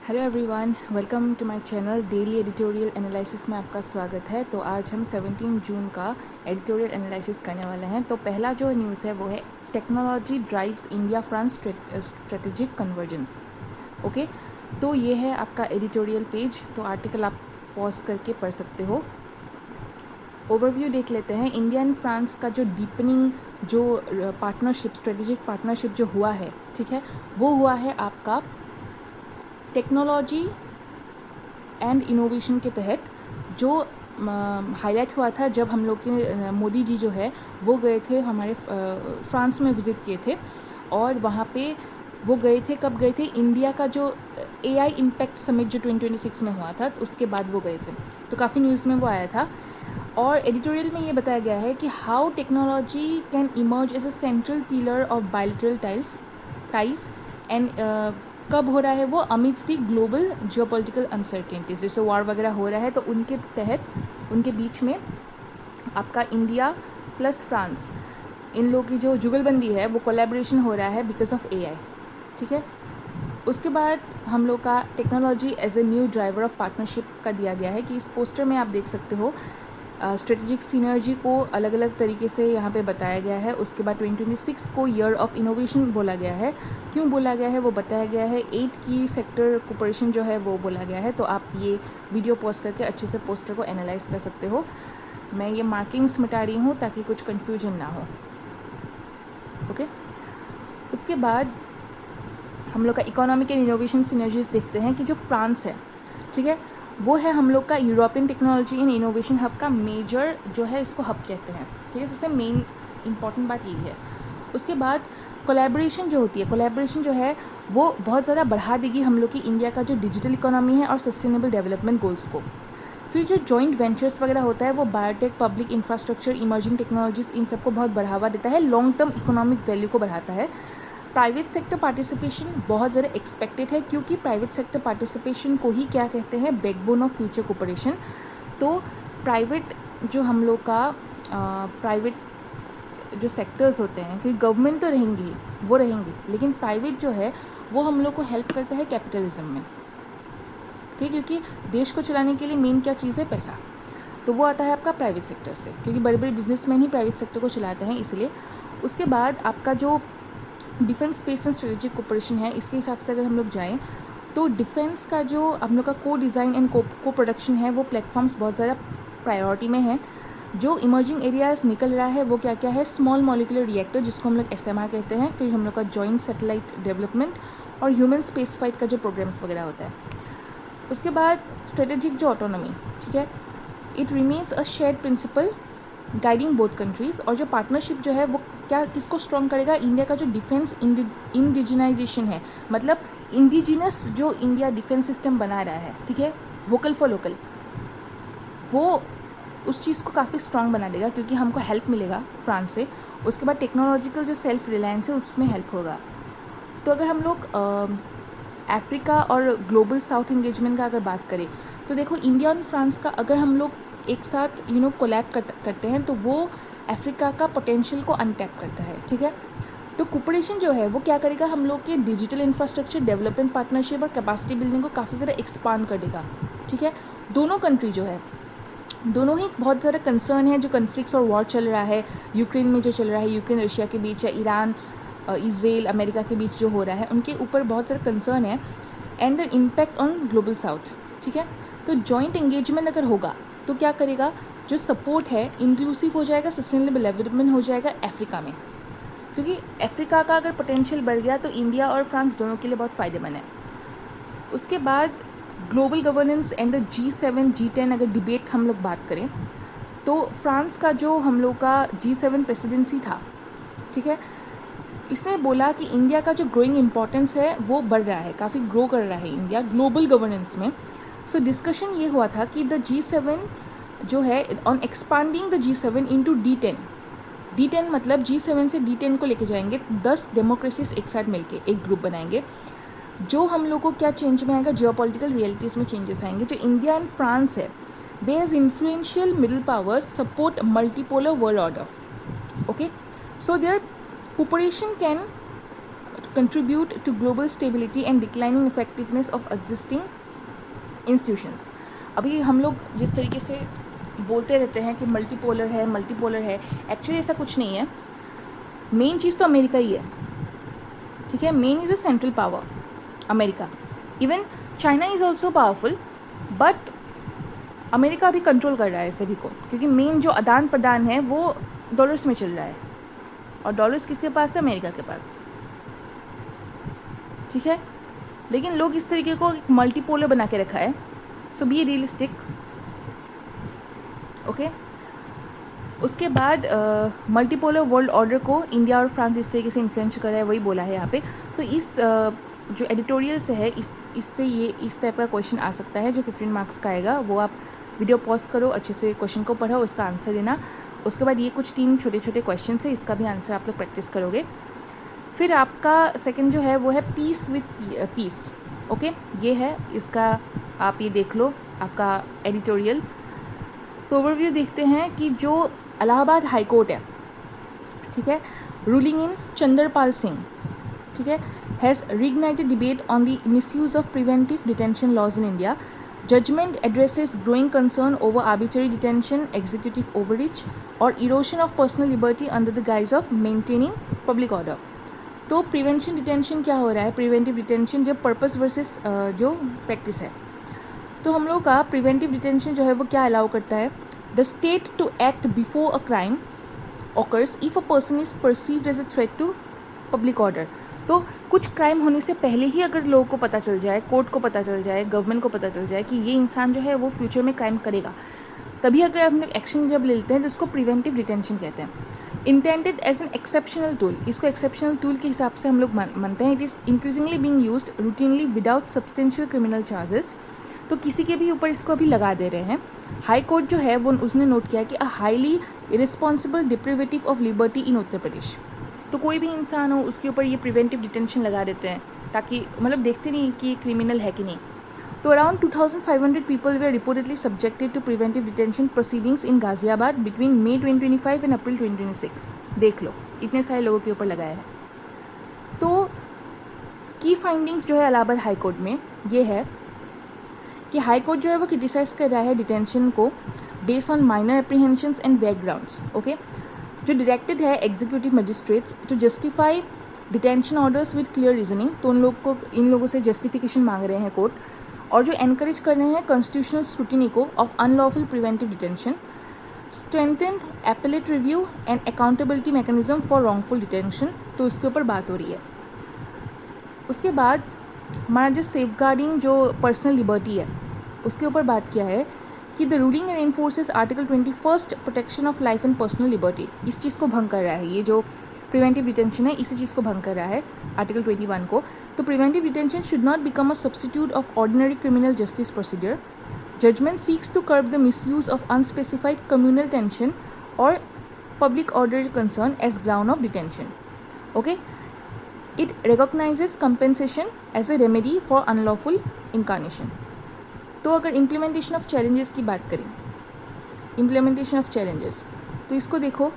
Hello everyone, welcome to my channel daily editorial analysis में आपका स्वागत है। तो आज हम 17 जून का एडिटोरियल एनालिसिस करने वाले हैं। तो पहला जो न्यूज़ है वो है technology drives India France strategic convergence. Okay, तो ये है आपका एडिटोरियल पेज। तो आर्टिकल आप पॉज करके पढ़ सकते हो। ओवरव्यू देख लेते हैं। इंडिया एंड फ्रांस का जो डीपनिंग जो पार्टनरशिप, स्ट्रेटेजिक पार्टनरशिप जो हुआ है, ठीक है, वो हुआ है आपका टेक्नोलॉजी एंड इनोवेशन के तहत, जो हाईलाइट हुआ था जब हम लोग के मोदी जी जो है वो गए थे, हमारे फ्रांस में विज़िट किए थे। और वहाँ पे वो गए थे, कब गए थे, इंडिया का जो एआई इम्पैक्ट समिट जो 2026 में हुआ था, तो उसके बाद वो गए थे। तो काफ़ी न्यूज़ में वो आया था। और एडिटोरियल में ये बताया गया है कि how technology can emerge as a central pillar of bilateral ties and कब हो रहा है वो, amidst the global geopolitical uncertainties, जैसे वॉर वगैरह हो रहा है तो उनके तहत, उनके बीच में आपका इंडिया प्लस फ्रांस, इन लोगों की जो जुगलबंदी है वो कोलैबोरेशन हो रहा है बिकॉज ऑफ एआई। ठीक है, उसके बाद हम लोग का technology as a new driver of partnership का दिया गया है कि इस पोस्टर में आप देख सकते हो स्ट्रेटेजिक सिनर्जी को अलग अलग तरीके से यहाँ पे बताया गया है। उसके बाद 2026 को ईयर ऑफ इनोवेशन बोला गया है। क्यों बोला गया है वो बताया गया है। 8 की सेक्टर कोऑपरेशन जो है वो बोला गया है। तो आप ये वीडियो पॉज करके अच्छे से पोस्टर को एनालाइज कर सकते हो। मैं ये मार्किंग्स मिटा रही हूँ ताकि कुछ कन्फ्यूजन ना हो। ओके, उसके बाद हम लोग का इकोनॉमिक एंड इनोवेशन सिनर्जीज देखते हैं कि जो फ्रांस है, ठीक है, वो है हम लोग का European technology and innovation hub का मेजर जो है, इसको हब कहते हैं। ठीक है, सबसे मेन इंपॉर्टेंट बात यही है। उसके बाद कोलैबोरेशन जो होती है, कोलैबोरेशन जो है वो बहुत ज़्यादा बढ़ा देगी हम लोग की इंडिया का जो डिजिटल इकोनॉमी है और सस्टेनेबल डेवलपमेंट गोल्स को। फिर जो जॉइंट वेंचर्स वगैरह होता है वो biotech, public infrastructure, emerging technologies, इन सबको बहुत बढ़ावा देता है, लॉन्ग टर्म इकोनॉमिक वैल्यू को बढ़ाता है। प्राइवेट सेक्टर पार्टिसिपेशन बहुत ज़्यादा एक्सपेक्टेड है, क्योंकि प्राइवेट सेक्टर पार्टिसिपेशन को ही क्या कहते हैं, बैकबोन ऑफ फ्यूचर कोऑपरेशन। तो प्राइवेट जो हम लोग का प्राइवेट जो सेक्टर्स होते हैं, क्योंकि गवर्नमेंट तो रहेंगी, वो रहेंगी, लेकिन प्राइवेट जो है वो हम लोग को हेल्प करता है कैपिटलिज्म में। ठीक, क्योंकि देश को चलाने के लिए मेन क्या चीज़ है, पैसा। तो वो आता है आपका प्राइवेट सेक्टर से, क्योंकि बड़े बड़े बिजनेसमैन ही प्राइवेट सेक्टर को चलाते हैं, इसलिए। उसके बाद आपका जो defence space and strategic cooperation है, इसके हिसाब से अगर हम लोग जाएँ तो डिफेंस का जो हम लोग का को डिज़ाइन एंड को प्रोडक्शन है, वो प्लेटफॉर्म्स बहुत ज़्यादा प्रायोरिटी में है। जो इमर्जिंग एरियाज़ निकल रहा है वो क्या क्या है, स्मॉल मॉलिकुलर रिएक्टर जिसको हम लोग SMR कहते हैं, फिर हम लोग का जॉइंट सैटेलाइट डेवलपमेंट और ह्यूमन स्पेस फाइट का जो प्रोग्राम्स वगैरह होता है। उसके बाद स्ट्रेटेजिक जो ऑटोनॉमी, ठीक है, it remains a shared principle guiding both countries. और जो पार्टनरशिप जो है वो क्या, किसको स्ट्रॉन्ग करेगा, इंडिया का जो डिफेंस इंडिजिनाइजेशन है, मतलब इंडिजिनस जो इंडिया डिफेंस सिस्टम बना रहा है, ठीक है, वोकल फॉर लोकल, वो उस चीज़ को काफ़ी स्ट्रॉन्ग बना देगा, क्योंकि हमको हेल्प मिलेगा फ्रांस से। उसके बाद टेक्नोलॉजिकल जो सेल्फ रिलायंस है उसमें हेल्प होगा। तो अगर हम लोग अफ्रीका और ग्लोबल साउथ एंगेजमेंट का अगर बात करें तो देखो, इंडिया और फ्रांस का अगर हम लोग एक साथ कोलैब करते हैं तो वो अफ्रीका का पोटेंशियल को अनटैप करता है। ठीक है, तो कोऑपरेशन जो है वो क्या करेगा, हम लोग के डिजिटल इंफ्रास्ट्रक्चर डेवलपमेंट, पार्टनरशिप और कैपेसिटी बिल्डिंग को काफ़ी ज़्यादा एक्सपांड कर देगा। ठीक है, दोनों कंट्री जो है, दोनों ही बहुत ज़्यादा कंसर्न है। जो कन्फ्लिक्ट्स और वॉर चल रहा है यूक्रेन में, जो चल रहा है यूक्रेन रशिया के बीच, या ईरान इज़राइल अमेरिका के बीच जो हो रहा है, उनके ऊपर बहुत ज़्यादा कंसर्न है, and the impact on global south. ठीक है, तो जॉइंट एंगेजमेंट अगर होगा तो क्या करेगा, जो सपोर्ट है इंक्लूसिव हो जाएगा, सस्टेनेबल डेवलपमेंट हो जाएगा अफ्रीका में, क्योंकि अफ्रीका का अगर पोटेंशियल बढ़ गया तो इंडिया और फ्रांस दोनों के लिए बहुत फ़ायदेमंद है। उसके बाद global governance and the G7 G10 अगर डिबेट हम लोग बात करें तो फ्रांस का जो हम लोग का G7 प्रेसिडेंसी था, ठीक है, इसने बोला कि इंडिया का जो ग्रोइंग इंपॉर्टेंस है वो बढ़ रहा है, काफ़ी ग्रो कर रहा है इंडिया ग्लोबल गवर्नेंस में। सो डिस्कशन ये हुआ था कि द G7 जो है on expanding the G7 into D10 मतलब G7 से D10 को लेके जाएंगे, 10 डेमोक्रेसीज एक साथ मिलके एक ग्रुप बनाएंगे। जो हम लोग को क्या चेंज में आएगा, जियोपॉलिटिकल रियलिटीज़ में चेंजेस आएंगे। जो इंडिया एंड फ्रांस है, they as influential middle powers support multipolar world order. Okay, so their cooperation can contribute to global stability and declining effectiveness of existing institutions. अभी हम लोग जिस तरीके से बोलते रहते हैं कि मल्टीपोलर है, एक्चुअली ऐसा कुछ नहीं है. मेन चीज़ तो अमेरिका ही है, ठीक है. Main is a central power, America. Even China is also powerful, but America भी कंट्रोल कर रहा है सभी को, क्योंकि मेन जो आदान प्रदान है वो डॉलर्स में चल रहा है, और डॉलर्स किसके पास है? अमेरिका के पास, ठीक है. लेकिन लोग इस तरीके को एक मल्टीपोलर बना के रखा है. सो बी रियलिस्टिक, ओके. उसके बाद मल्टीपोलर वर्ल्ड ऑर्डर को इंडिया और फ्रांस इस तरीके से इन्फ्लुएंस कर रहा है, वही बोला है यहाँ पे. तो इस जो एडिटोरियल से है, इससे ये इस टाइप का क्वेश्चन आ सकता है जो 15 मार्क्स का आएगा. वो आप वीडियो पॉज करो, अच्छे से क्वेश्चन को पढ़ो, उसका आंसर देना. उसके बाद ये कुछ 3 छोटे छोटे क्वेश्चन है, इसका भी आंसर आप लोग प्रैक्टिस करोगे. फिर आपका सेकंड जो है वो है पीस विद पीस, ओके. ये है इसका, आप ये देख लो आपका एडिटोरियल. तो ओवरव्यू देखते हैं कि जो इलाहाबाद हाई कोर्ट है, ठीक है, रूलिंग इन चंद्रपाल सिंह, ठीक है, has reignited debate on the misuse of preventive detention laws in India. Judgment addresses growing concern over arbitrary detention, executive overreach, or erosion of personal liberty under the guise of maintaining public order. तो prevention detention क्या हो रहा है? Preventive detention जब purpose versus जो practice है, तो हम लोग का प्रिवेंटिव डिटेंशन जो है वो क्या अलाउ करता है? The state to act before a crime occurs if a person is perceived as a threat to public order. तो कुछ क्राइम होने से पहले ही अगर लोगों को पता चल जाए, कोर्ट को पता चल जाए, गवर्नमेंट को पता चल जाए कि ये इंसान जो है वो फ्यूचर में क्राइम करेगा, तभी अगर हम लोग एक्शन जब लेते हैं तो उसको प्रिवेंटिव डिटेंशन कहते हैं. Intended as an exceptional tool, इसको एक्सेप्शनल टूल के हिसाब से हम लोग मानते हैं. It is increasingly being used routinely without substantial criminal charges. तो किसी के भी ऊपर इसको अभी लगा दे रहे हैं. हाई कोर्ट जो है वो उसने नोट किया कि a highly irresponsible deprivation of liberty in Uttar Pradesh. तो कोई भी इंसान हो उसके ऊपर ये प्रिवेंटिव डिटेंशन लगा देते हैं, ताकि मतलब देखते नहीं कि क्रिमिनल है कि नहीं. तो around 2500 people were reportedly subjected to preventive detention proceedings in Ghaziabad between May 2025 and April 2026. देख लो, इतने सारे लोगों के ऊपर लगाया है. तो की फाइंडिंग्स जो है इलाहाबाद हाई कोर्ट में ये है कि हाई कोर्ट जो है वो क्रिटिसाइज़ कर रहा है डिटेंशन को based on minor apprehensions and vague grounds, okay. जो डायरेक्टेड है executive magistrates to justify detention orders with clear reasoning. तो इन लोगों से जस्टिफिकेशन मांग रहे हैं कोर्ट. और जो एनकरेज कर रहे हैं कॉन्स्टिट्यूशनल स्क्रूटिनी को of unlawful preventive detention, strengthened appellate review and accountability mechanism for wrongful detention. तो इसके ऊपर बात हो रही है. उसके बाद हमारा जो सेफगार्डिंग जो पर्सनल लिबर्टी है उसके ऊपर बात किया है कि the ruling एनफोर्सेस article 21 protection of life and personal liberty. इस चीज़ को भंग कर रहा है, ये जो प्रिवेंटिव डिटेंशन है इसी चीज़ को भंग कर रहा है आर्टिकल 21 को. तो preventive detention should not become a substitute of ordinary criminal justice procedure. Judgement seeks to curb the misuse of unspecified communal tension और public order concern as ground of detention, okay. It recognizes compensation as a remedy for unlawful incarnation. तो अगर implementation of challenges की बात करें, implementation of challenges, तो इसको देखो.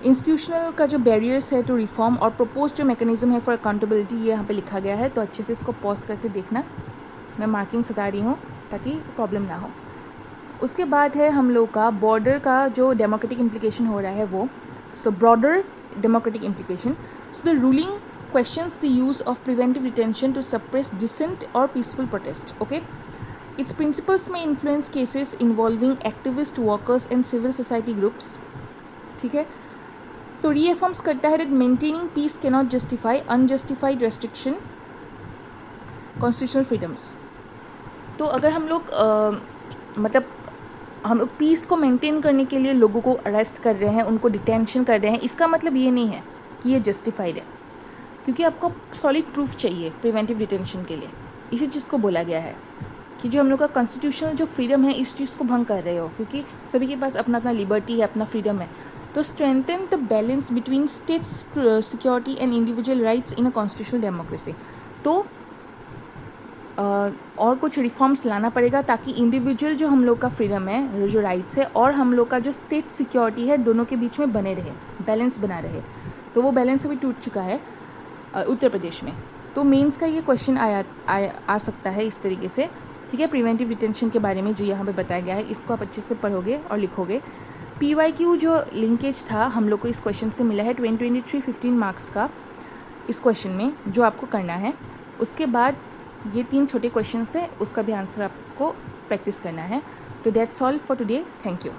Institutional का जो बैरियर्स है टू रिफॉर्म और प्रपोज जो मैकेनिज्म है फॉर अकाउंटेबिलिटी, ये यहाँ पे लिखा गया है. तो अच्छे से इसको पॉज करके देखना, मैं मार्किंग सता रही हूँ ताकि प्रॉब्लम ना हो. उसके बाद है हम लोग का बॉर्डर का जो डेमोक्रेटिक इम्प्लीकेशन हो रहा है वो. So broader democratic implication. So the ruling questions the use of preventive detention to suppress dissent or peaceful protest, okay. Its principles may influence cases involving activist workers and civil society groups, ठीक है. तो reaffirms करता है that maintaining peace cannot justify unjustified restriction constitutional freedoms. तो अगर हम लोग मतलब हम लोग पीस को मेंटेन करने के लिए लोगों को अरेस्ट कर रहे हैं, उनको डिटेंशन कर रहे हैं, इसका मतलब ये नहीं है कि ये जस्टिफाइड है, क्योंकि आपको सॉलिड प्रूफ चाहिए प्रिवेंटिव डिटेंशन के लिए. इसी चीज़ को बोला गया है कि जो हम लोग का कॉन्स्टिट्यूशनल जो फ्रीडम है इस चीज़ को भंग कर रहे हो, क्योंकि सभी के पास अपना अपना लिबर्टी है, अपना फ्रीडम है. तो strengthen the balance between state security and individual rights in a constitutional democracy. तो और कुछ रिफॉर्म्स लाना पड़ेगा ताकि इंडिविजुअल जो हम लोग का फ्रीडम है, जो राइट्स है, और हम लोग का जो स्टेट सिक्योरिटी है, दोनों के बीच में बने रहे, बैलेंस बना रहे. तो वो बैलेंस अभी टूट चुका है. उत्तर प्रदेश में। तो मेंस का ये क्वेश्चन आ सकता है इस तरीके से, ठीक है। प्रिवेंटिव डिटेंशन के बारे में जो यहाँ पे बताया गया है, इसको आप अच्छे से पढ़ोगे और लिखोगे। PYQ जो लिंकेज था हम लोग को इस क्वेश्चन से मिला है 2023 15 मार्क्स का इस क्वेश्चन में, जो आपको करना है। उसके बाद ये 3 छोटे क्वेश्चन है, उसका भी आंसर आपको प्रैक्टिस करना है। तो that's all for today, thank you.